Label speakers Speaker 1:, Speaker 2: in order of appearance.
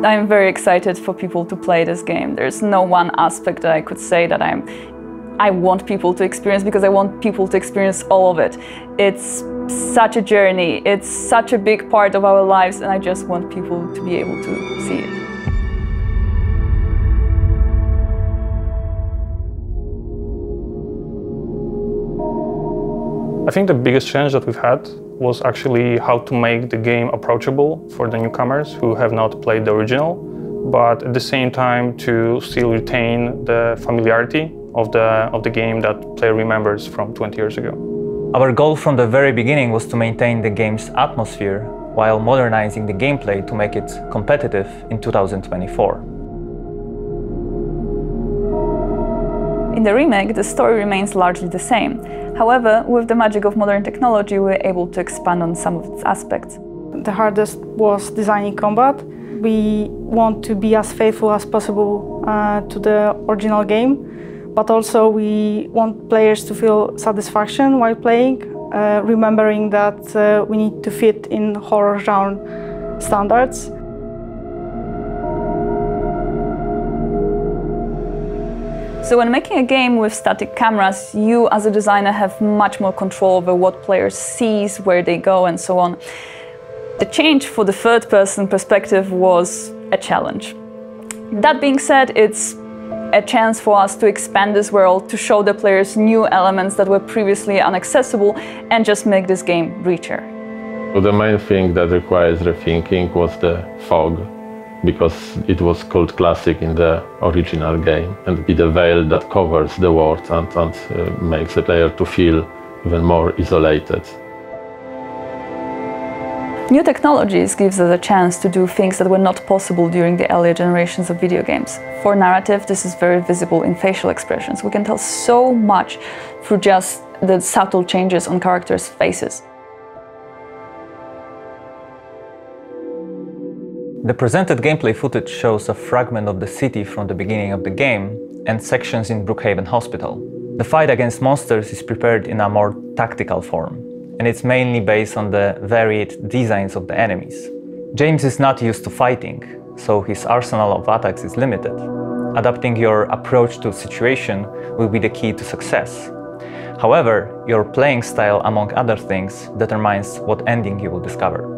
Speaker 1: I'm very excited for people to play this game. There's no one aspect that I could say that I want people to experience, because I want people to experience all of it. It's such a journey, it's such a big part of our lives, and I just want people to be able to see it.
Speaker 2: I think the biggest challenge that we've had was actually how to make the game approachable for the newcomers who have not played the original, but at the same time to still retain the familiarity of the game that player remembers from 20 years ago.
Speaker 3: Our goal from the very beginning was to maintain the game's atmosphere while modernizing the gameplay to make it competitive in 2024.
Speaker 1: In the remake, the story remains largely the same. However, with the magic of modern technology, we were able to expand on some of its aspects.
Speaker 4: The hardest was designing combat. We want to be as faithful as possible to the original game, but also we want players to feel satisfaction while playing, remembering that we need to fit in horror genre standards.
Speaker 1: So when making a game with static cameras, you as a designer have much more control over what players see, where they go, and so on. The change for the third-person perspective was a challenge. That being said, it's a chance for us to expand this world, to show the players new elements that were previously inaccessible, and just make this game richer.
Speaker 5: So the main thing that requires rethinking was the fog, because it was called classic in the original game, and it's a veil that covers the world and makes the player to feel even more isolated.
Speaker 1: New technologies gives us a chance to do things that were not possible during the earlier generations of video games. For narrative, this is very visible in facial expressions. We can tell so much through just the subtle changes on characters' faces.
Speaker 3: The presented gameplay footage shows a fragment of the city from the beginning of the game and sections in Brookhaven Hospital. The fight against monsters is prepared in a more tactical form, and it's mainly based on the varied designs of the enemies. James is not used to fighting, so his arsenal of attacks is limited. Adapting your approach to a situation will be the key to success. However, your playing style, among other things, determines what ending you will discover.